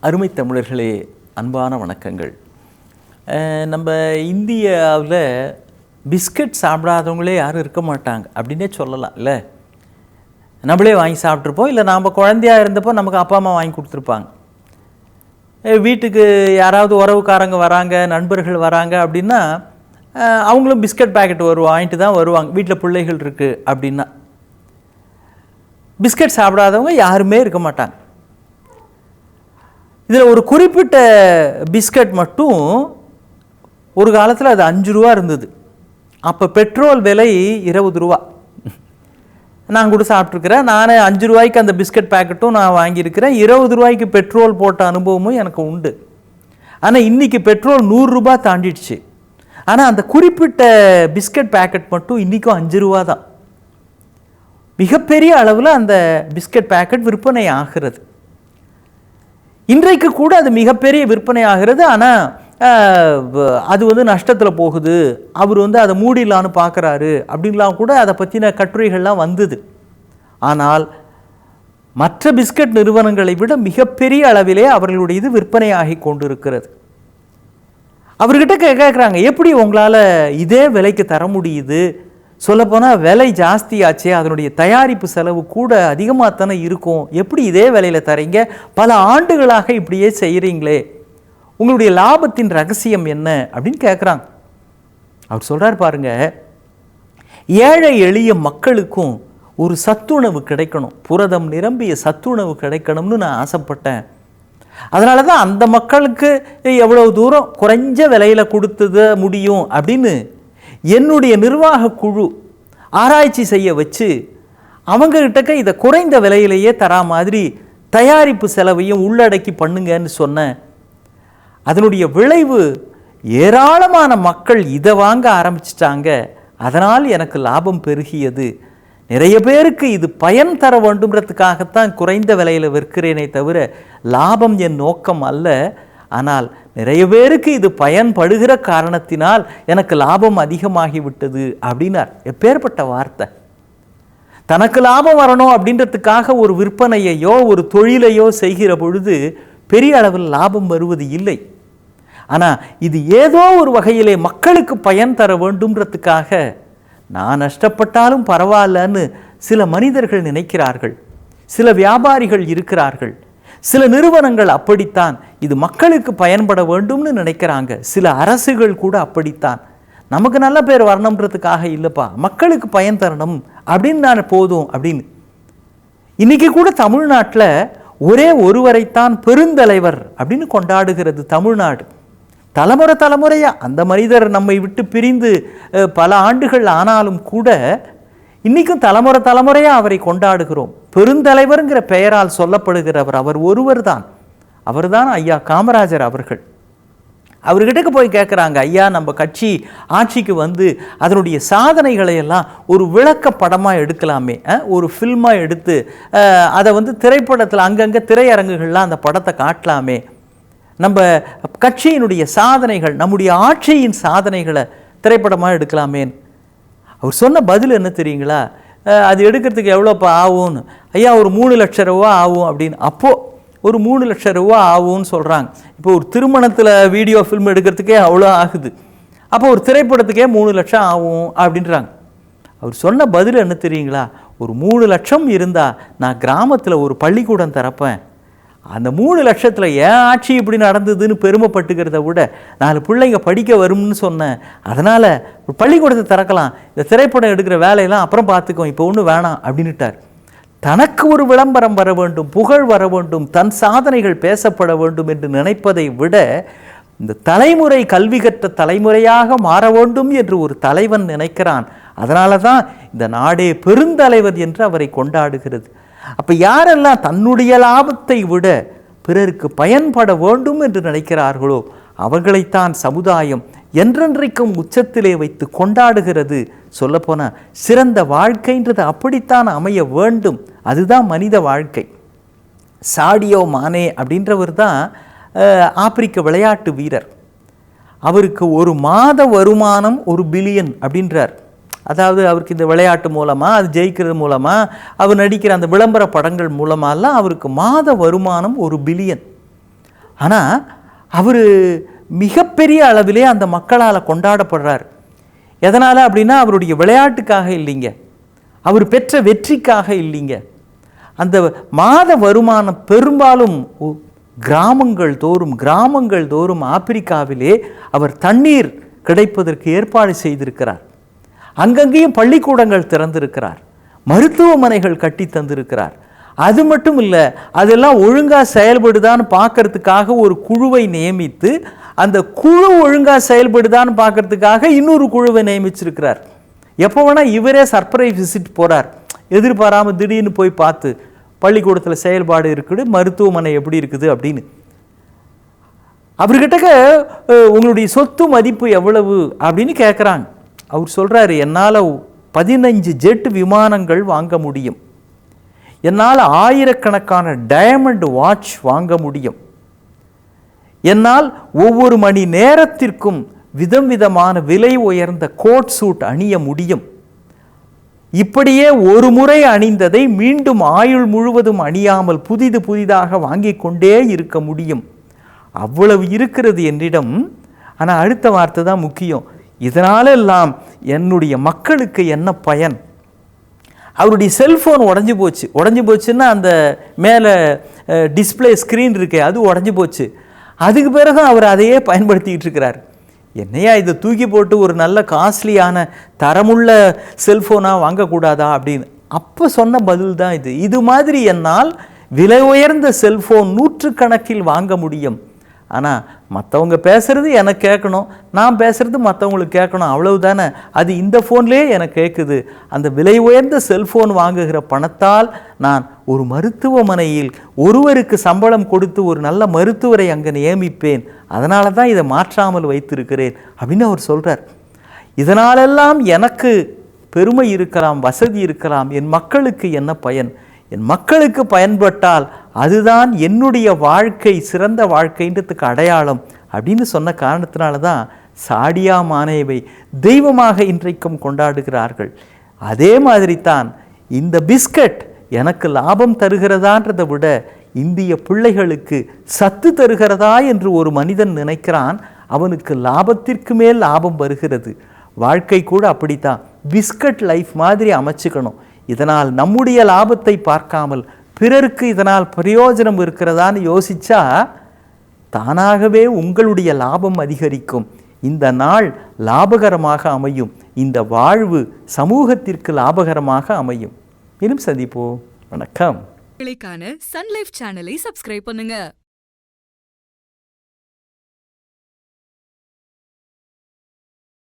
அருமை தமிழர்களே, அன்பான வணக்கங்கள். நம்ம இந்தியாவில் பிஸ்கட் சாப்பிடாதவங்களே யாரும் இருக்க மாட்டாங்க அப்படின்னே சொல்லலாம். இல்லை, நம்மளே வாங்கி சாப்பிட்ருப்போம். இல்லை நாம் குழந்தையாக இருந்தப்போ நமக்கு அப்பா அம்மா வாங்கி கொடுத்துருப்பாங்க. வீட்டுக்கு யாராவது உறவுக்காரங்க வராங்க, நண்பர்கள் வராங்க அப்படின்னா அவங்களும் பிஸ்கட் பேக்கெட் வாங்கிட்டு தான் வருவாங்க. வீட்டில் பிள்ளைகள் இருக்குது அப்படின்னா பிஸ்கட் சாப்பிடாதவங்க யாருமே இருக்க மாட்டாங்க. இதில் ஒரு குறிப்பிட்ட பிஸ்கட் மட்டும் ஒரு காலத்தில் அது 5 ரூபா இருந்தது. அப்போ பெட்ரோல் விலை 20 ரூபா. நான் கூட சாப்பிட்ருக்கிறேன். நானே 5 ரூபாய்க்கு அந்த பிஸ்கட் பேக்கெட்டும் நான் வாங்கியிருக்கிறேன். 20 ரூபாய்க்கு பெட்ரோல் போட்ட அனுபவமும் எனக்கு உண்டு. ஆனால் இன்றைக்கி பெட்ரோல் 100 ரூபா தாண்டிடுச்சு. ஆனால் அந்த குறிப்பிட்ட பிஸ்கட் பேக்கெட் மட்டும் இன்றைக்கும் 5 ரூபா தான். மிகப்பெரிய அளவில் அந்த பிஸ்கட் பேக்கெட் விற்பனை ஆகிறது. இன்றைக்கு கூட அது மிகப்பெரிய விற்பனை ஆகிறது. ஆனால் அது நஷ்டத்தில் போகுது, அவர் அதை மூடிடலான்னு பார்க்குறாரு அப்படின்லாம் கூட அதை பற்றின கட்டுரைகள்லாம் வந்தது. ஆனால் மற்ற பிஸ்கட் நிறுவனங்களை விட மிகப்பெரிய அளவிலே அவர்களுடைய இது விற்பனையாகி கொண்டு இருக்கிறது. அவர்கிட்ட கேட்குறாங்க, எப்படி உங்களால் இதே விலைக்கு தர முடியுது? சொல்லப்போனால் விலை ஜாஸ்தியாச்சே, அதனுடைய தயாரிப்பு செலவு கூட அதிகமாக தானே இருக்கும், எப்படி இதே விலையில் தரீங்க? பல ஆண்டுகளாக இப்படியே செய்கிறீங்களே, உங்களுடைய லாபத்தின் ரகசியம் என்ன அப்படின்னு கேட்குறாங்க. அவர் சொல்கிறார் பாருங்க, ஏழை எளிய மக்களுக்கும் ஒரு சத்துணவு கிடைக்கணும், புரதம் நிரம்பிய சத்துணவு கிடைக்கணும்னு நான் ஆசைப்பட்டேன். அதனால தான் அந்த மக்களுக்கு எவ்வளவு தூரம் குறைஞ்ச விலையில் கொடுத்தது முடியும் அப்படின்னு என்னுடைய நிர்வாக குழு ஆராய்ச்சி செய்ய வச்சு அவங்ககிட்ட இதை குறைந்த விலையிலேயே தரா மாதிரி தயாரிப்பு செலவையும் உள்ளடக்கி பண்ணுங்கன்னு சொன்னேன். அதனுடைய விளைவு ஏராளமான மக்கள் இதை வாங்க ஆரம்பிச்சிட்டாங்க. அதனால் எனக்கு லாபம் பெருகியது. நிறைய பேருக்கு இது பயன் தர வேண்டும்ன்றதுக்காகத்தான் குறைந்த விலையில் விற்கிறேனே தவிர லாபம் என் நோக்கம் அல்ல. ஆனால் நிறைய பேருக்கு இது பயன்படுகிற காரணத்தினால் எனக்கு லாபம் அதிகமாகிவிட்டது அப்படின்னார். எப்பேற்பட்ட வார்த்தை! தனக்கு லாபம் வரணும் அப்படின்றதுக்காக ஒரு விற்பனையையோ ஒரு தொழிலையோ செய்கிற பொழுது பெரிய அளவில் லாபம் வருவது இல்லை. ஆனால் இது ஏதோ ஒரு வகையிலே மக்களுக்கு பயன் தர வேண்டும்ன்றதுக்காக நான் நஷ்டப்பட்டாலும் பரவாயில்லன்னு சில மனிதர்கள் நினைக்கிறார்கள். சில வியாபாரிகள் இருக்கிறார்கள். சில நிறுவனங்கள் அப்படித்தான், இது மக்களுக்கு பயன்பட வேண்டும்னு நினைக்கிறாங்க. சில அரசுகள் கூட அப்படித்தான், நமக்கு நல்ல பேர் வரணுன்றதுக்காக இல்லைப்பா, மக்களுக்கு பயன் தரணும் அப்படின்னு நான் போதும் அப்படின்னு. இன்னைக்கு கூட தமிழ்நாட்டில் ஒரே ஒருவரைத்தான் பெருந்தலைவர் அப்படின்னு கொண்டாடுகிறது தமிழ்நாடு. தலைமுறை தலைமுறையாக அந்த மனிதர் நம்மை விட்டு பிரிந்து பல ஆண்டுகள் ஆனாலும் கூட இன்றைக்கும் தலைமுறை தலைமுறையாக அவரை கொண்டாடுகிறோம். பெருந்தலைவருங்கிற பெயரால் சொல்லப்படுகிறவர் அவர் ஒருவர் தான். அவர் தான் ஐயா காமராஜர் அவர்கள். அவர்கிட்ட போய் கேட்குறாங்க, ஐயா நம்ம கட்சி ஆட்சிக்கு வந்து அதனுடைய சாதனைகளை எல்லாம் ஒரு விளக்க படமாக எடுக்கலாமே, ஒரு ஃபில்மாக எடுத்து அதை திரைப்படத்தில் அங்கங்கே திரையரங்குகள்லாம் அந்த படத்தை காட்டலாமே, நம்ம கட்சியினுடைய சாதனைகள் நம்முடைய ஆட்சியின் சாதனைகளை திரைப்படமாக எடுக்கலாமேன்னு. அவர் சொன்ன பதில் என்ன தெரியுங்களா? அது எடுக்கிறதுக்கு எவ்வளோப்பா ஆகும்னு. ஐயா ஒரு 3 லட்சம் ரூபா ஆகும் அப்படின்னு. அப்போது ஒரு 3 லட்சம் ரூபா ஆகும்னு சொல்கிறாங்க. இப்போ ஒரு திருமணத்தில் வீடியோ ஃபில்ம் எடுக்கிறதுக்கே அவ்வளோ ஆகுது, அப்போ ஒரு திரைப்படத்துக்கே 3 லட்சம் ஆகும் அப்படின்றாங்க. அவர் சொன்ன பதில் என்ன தெரியுங்களா? ஒரு 3 லட்சம் இருந்தால் நான் கிராமத்தில் ஒரு பள்ளிக்கூடம் திறப்பேன். அந்த 3 லட்சத்தில் ஏன் ஆட்சி இப்படி நடந்ததுன்னு பெருமைப்பட்டுக்கிறத விட 4 பிள்ளைங்க படிக்க வரும்னு சொன்னேன், அதனால் ஒரு பள்ளிக்கூடத்தை திறக்கலாம், இந்த திரைப்படம் எடுக்கிற வேலையெல்லாம் அப்புறம் பார்த்துக்கோ, இப்போ ஒன்றும் வேணாம் அப்படின்னுட்டார். தனக்கு ஒரு விளம்பரம் வர வேண்டும், புகழ் வர வேண்டும், தன் சாதனைகள் பேசப்பட வேண்டும் என்று நினைப்பதை விட இந்த தலைமுறை கல்வி கற்ற தலைமுறையாக மாற வேண்டும் என்று ஒரு தலைவன் நினைக்கிறான். அதனால தான் இந்த நாடே பெருந்தலைவர் என்று அவரை கொண்டாடுகிறது. அப்போ யாரெல்லாம் தன்னுடைய லாபத்தை விட பிறருக்கு பயன்பட வேண்டும் என்று நினைக்கிறார்களோ அவர்களைத்தான் சமுதாயம் என்றென்றைக்கும் உச்சத்திலே வைத்து கொண்டாடுகிறது. சொல்லப்போனால் சிறந்த வாழ்க்கைன்றது அப்படித்தான் அமைய வேண்டும். அதுதான் மனித வாழ்க்கை. சாடியோ மானே அப்படின்றவர் தான் ஆப்பிரிக்க விளையாட்டு வீரர். அவருக்கு ஒரு மாத வருமானம் 1 பில்லியன் அப்படின்றார். அதாவது அவருக்கு இந்த விளையாட்டு மூலமாக, அது ஜெயிக்கிறது மூலமாக, அவர் நடிக்கிற அந்த விளம்பர படங்கள் மூலமாகலாம் அவருக்கு மாத வருமானம் 1 பில்லியன். ஆனால் அவர் மிகப்பெரிய அளவிலே அந்த மக்களால் கொண்டாடப்படுறார். எதனால் அப்படின்னா அவருடைய விளையாட்டுக்காக இல்லைங்க, அவர் பெற்ற வெற்றிக்காக இல்லைங்க. அந்த மாத வருமானம் பெரும்பாலும் கிராமங்கள் தோறும் ஆப்பிரிக்காவிலே அவர் தண்ணீர் கிடைப்பதற்கு ஏற்பாடு செய்திருக்கிறார். அங்கங்கேயும் பள்ளிக்கூடங்கள் திறந்திருக்கிறார், மருத்துவமனைகள் கட்டி தந்திருக்கிறார். அது மட்டும் இல்லை, அதெல்லாம் ஒழுங்காக செயல்படுதான்னு பார்க்கறதுக்காக ஒரு குழுவை நியமித்து அந்த குழு ஒழுங்காக செயல்படுதான்னு பார்க்கறதுக்காக இன்னொரு குழுவை நியமிச்சிருக்கிறார். எப்போ வேணால் இவரே சர்ப்ரைஸ் விசிட் போகிறார், எதிர்பாராமல் திடீர்னு போய் பார்த்து பள்ளிக்கூடத்தில் செயல்பாடு இருக்குது, மருத்துவமனை எப்படி இருக்குது அப்படின்னு. அவர்கிட்ட உங்களுடைய சொத்து மதிப்பு எவ்வளவு அப்படின்னு கேட்குறாங்க. அவர் சொல்கிறாரு, என்னால் 15 ஜெட் விமானங்கள் வாங்க முடியும், என்னால் ஆயிரக்கணக்கான டயமண்ட் வாட்ச் வாங்க முடியும், என்னால் ஒவ்வொரு மணி நேரத்திற்கும் விதம் விதமான விலை உயர்ந்த கோட் சூட் அணிய முடியும், இப்படியே ஒரு முறை அணிந்ததை மீண்டும் ஆயுள் முழுவதும் அணியாமல் புதிதாக வாங்கி கொண்டே இருக்க முடியும், அவ்வளவு இருக்கிறது என்னிடம். ஆனால் அடுத்த வார்த்தை தான் முக்கியம், இதனாலெல்லாம் என்னுடைய மக்களுக்கு என்ன பயன்? அவருடைய செல்ஃபோன் உடஞ்சி போச்சுன்னா அந்த மேலே டிஸ்பிளே ஸ்க்ரீன் இருக்கே அது உடஞ்சி போச்சு. அதுக்கு பிறகு அவர் அதையே பயன்படுத்திக்கிட்டு இருக்கிறார். என்னையா இதை தூக்கி போட்டு ஒரு நல்ல காஸ்ட்லியான தரமுள்ள செல்ஃபோனாக வாங்கக்கூடாதா அப்படின்னு அப்போ சொன்ன பதில் தான் இது. இது மாதிரி என்னால் விலை உயர்ந்த செல்ஃபோன் 100 கணக்கில் வாங்க முடியும், ஆனால் மற்றவங்க பேசுகிறது எனக்கு கேட்கணும், நான் பேசுகிறது மற்றவங்களுக்கு கேட்கணும், அவ்வளவு தானே. அது இந்த ஃபோன்லேயே எனக்கு கேட்குது. அந்த விலை உயர்ந்த செல்ஃபோன் வாங்குகிற பணத்தால் நான் ஒரு மருத்துவமனையில் ஒருவருக்கு சம்பளம் கொடுத்து ஒரு நல்ல மருத்துவரை அங்கே நியமிப்பேன், அதனால தான் இதை மாற்றாமல் வைத்திருக்கிறேன் அப்படின்னு அவர் சொல்கிறார். இதனாலெல்லாம் எனக்கு பெருமை இருக்கலாம், வசதி இருக்கலாம், என் மக்களுக்கு என்ன பயன்? என் மக்களுக்கு பயன்பட்டால் அதுதான் என்னுடைய வாழ்க்கை சிறந்த வாழ்க்கைன்றதுக்கு அடையாளம் அப்படின்னு சொன்ன காரணத்தினால தான் சாடியா மானேவை தெய்வமாக இன்றைக்கும் கொண்டாடுகிறார்கள். அதே மாதிரி தான் இந்த பிஸ்கட் எனக்கு லாபம் தருகிறதான்றதை விட இந்திய பிள்ளைகளுக்கு சத்து தருகிறதா என்று ஒரு மனிதன் நினைக்கிறான், அவனுக்கு லாபத்திற்கு மேல் லாபம் வருகிறது. வாழ்க்கை கூட அப்படித்தான், பிஸ்கட் லைஃப் மாதிரி அமைச்சுக்கணும். இதனால் நம்முடைய லாபத்தை பார்க்காமல் பிறருக்கு இதனால் பிரயோஜனம் இருக்கிறதான்னு யோசிச்சா தானாகவே உங்களுடைய லாபம் அதிகரிக்கும். இந்த நாள் லாபகரமாக அமையும், இந்த வாழ்வு சமூகத்திற்கு லாபகரமாக அமையும். இன்னும் சந்திப்போம். வணக்கம். சன் லைஃப் சேனலை சப்ஸ்கிரைப் பண்ணுங்க.